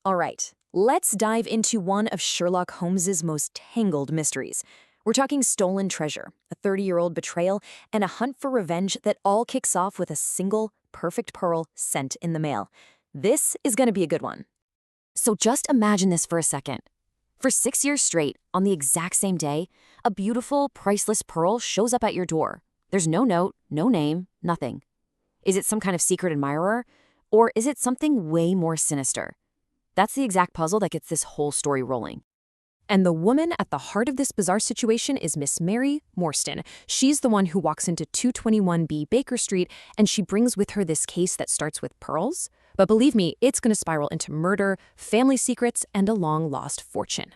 All right, let's dive into one of Sherlock Holmes's most tangled mysteries. We're talking stolen treasure, a 30-year-old betrayal, and a hunt for revenge that all kicks off with a single, perfect pearl sent in the mail. This is going to be a good one. So just imagine this for a second. For 6 years straight, on the exact same day, a beautiful, priceless pearl shows up at your door. There's no note, no name, nothing. Is it some kind of secret admirer? Or is it something way more sinister? That's the exact puzzle that gets this whole story rolling. And the woman at the heart of this bizarre situation is Miss Mary Morstan. She's the one who walks into 221B Baker Street, and she brings with her this case that starts with pearls. But believe me, it's going to spiral into murder, family secrets, and a long-lost fortune.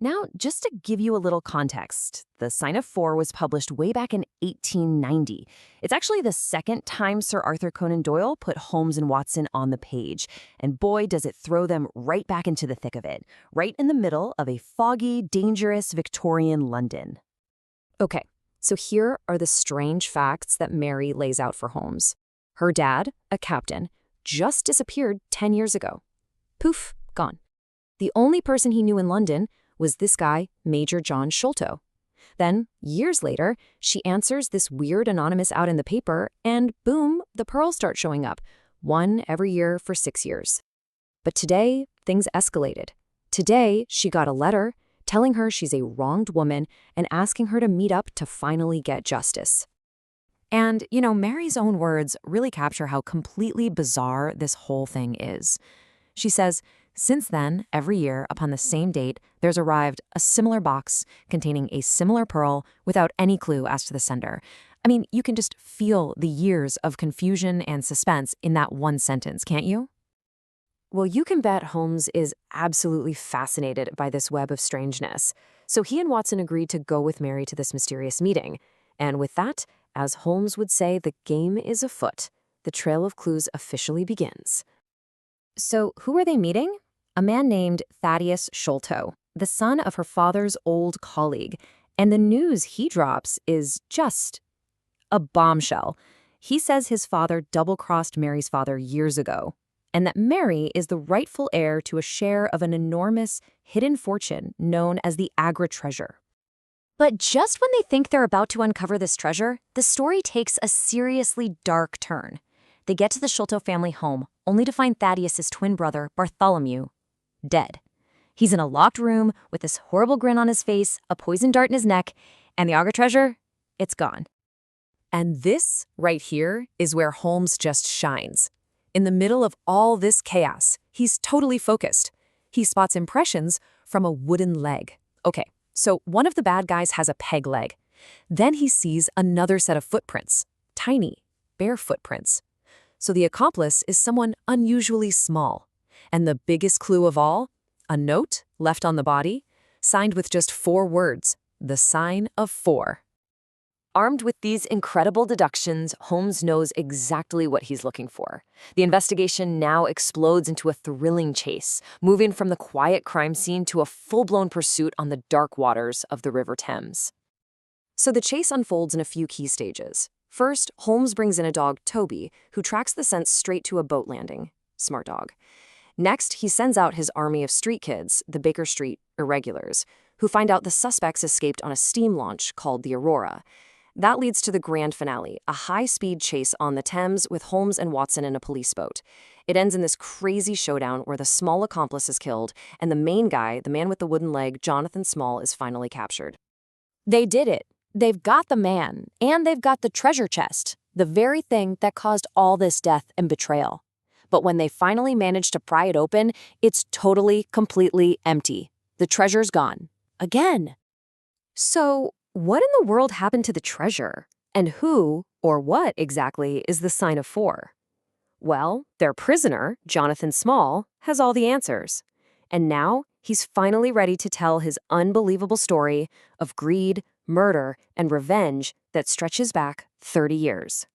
Now, just to give you a little context, The Sign of Four was published way back in 1890. It's actually the second time Sir Arthur Conan Doyle put Holmes and Watson on the page. And boy, does it throw them right back into the thick of it, right in the middle of a foggy, dangerous Victorian London. Okay, so here are the strange facts that Mary lays out for Holmes. Her dad, a captain, just disappeared 10 years ago. Poof, gone. The only person he knew in London was this guy, Major John Sholto. Then, years later, she answers this weird anonymous out in the paper, and boom, the pearls start showing up, one every year for 6 years. But today, things escalated. Today, she got a letter telling her she's a wronged woman and asking her to meet up to finally get justice. And, Mary's own words really capture how completely bizarre this whole thing is. She says, "Since then, every year, upon the same date, there's arrived a similar box containing a similar pearl without any clue as to the sender." I mean, you can just feel the years of confusion and suspense in that one sentence, can't you? Well, you can bet Holmes is absolutely fascinated by this web of strangeness. So he and Watson agreed to go with Mary to this mysterious meeting. And with that, as Holmes would say, the game is afoot. The trail of clues officially begins. So who are they meeting? A man named Thaddeus Sholto, the son of her father's old colleague. And the news he drops is just a bombshell. He says his father double-crossed Mary's father years ago, and that Mary is the rightful heir to a share of an enormous, hidden fortune known as the Agra treasure. But just when they think they're about to uncover this treasure, the story takes a seriously dark turn. They get to the Sholto family home, only to find Thaddeus's twin brother, Bartholomew, dead. He's in a locked room with this horrible grin on his face, a poisoned dart in his neck, and the Agra treasure, it's gone. And this right here is where Holmes just shines. In the middle of all this chaos, he's totally focused. He spots impressions from a wooden leg. Okay, so one of the bad guys has a peg leg. Then he sees another set of footprints, tiny, bare footprints. So the accomplice is someone unusually small. And the biggest clue of all, a note left on the body, signed with just 4 words, the sign of 4. Armed with these incredible deductions, Holmes knows exactly what he's looking for. The investigation now explodes into a thrilling chase, moving from the quiet crime scene to a full-blown pursuit on the dark waters of the River Thames. So the chase unfolds in a few key stages. First, Holmes brings in a dog, Toby, who tracks the scent straight to a boat landing. Smart dog. Next, he sends out his army of street kids, the Baker Street Irregulars, who find out the suspects escaped on a steam launch called the Aurora. That leads to the grand finale, a high-speed chase on the Thames with Holmes and Watson in a police boat. It ends in this crazy showdown where the small accomplice is killed, and the main guy, the man with the wooden leg, Jonathan Small, is finally captured. They did it. They've got the man, and they've got the treasure chest, the very thing that caused all this death and betrayal. But when they finally manage to pry it open, it's totally, completely empty. The treasure's gone. Again. So, what in the world happened to the treasure? And who, or what exactly, is the sign of 4? Well, their prisoner, Jonathan Small, has all the answers. And now, he's finally ready to tell his unbelievable story of greed, murder, and revenge that stretches back 30 years.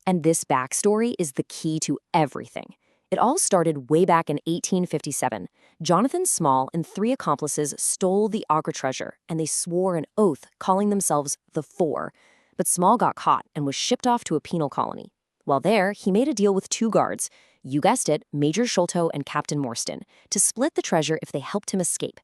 And this backstory is the key to everything. It all started way back in 1857. Jonathan Small and 3 accomplices stole the Agra treasure, and they swore an oath calling themselves the 4. But Small got caught and was shipped off to a penal colony. While there, he made a deal with 2 guards. You guessed it, Major Sholto and Captain Morstan, to split the treasure if they helped him escape.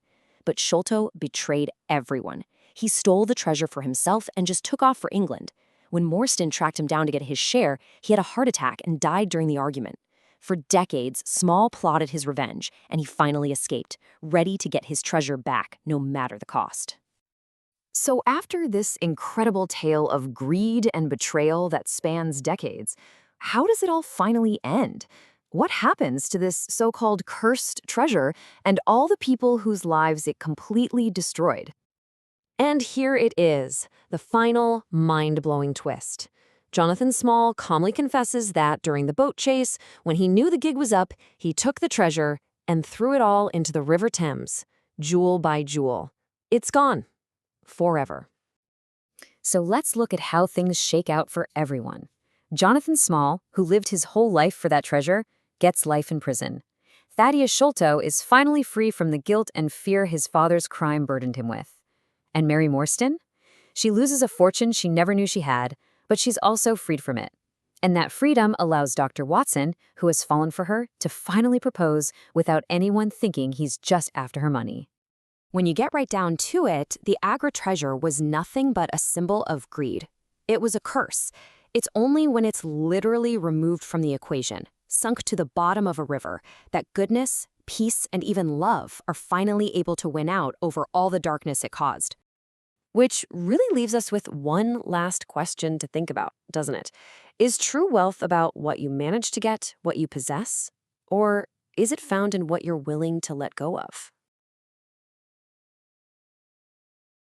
But Sholto betrayed everyone. He stole the treasure for himself and just took off for England. When Morstan tracked him down to get his share, he had a heart attack and died during the argument. For decades, Small plotted his revenge, and he finally escaped, ready to get his treasure back, no matter the cost. So after this incredible tale of greed and betrayal that spans decades, how does it all finally end? What happens to this so-called cursed treasure and all the people whose lives it completely destroyed? And here it is, the final mind-blowing twist. Jonathan Small calmly confesses that during the boat chase, when he knew the gig was up, he took the treasure and threw it all into the River Thames, jewel by jewel. It's gone. Forever. So let's look at how things shake out for everyone. Jonathan Small, who lived his whole life for that treasure, gets life in prison. Thaddeus Sholto is finally free from the guilt and fear his father's crime burdened him with. And Mary Morstan? She loses a fortune she never knew she had, but she's also freed from it. And that freedom allows Dr. Watson, who has fallen for her, to finally propose without anyone thinking he's just after her money. When you get right down to it, the Agra treasure was nothing but a symbol of greed. It was a curse. It's only when it's literally removed from the equation, sunk to the bottom of a river, that goodness, peace, and even love are finally able to win out over all the darkness it caused. Which really leaves us with one last question to think about, doesn't it? Is true wealth about what you manage to get, what you possess? Or is it found in what you're willing to let go of?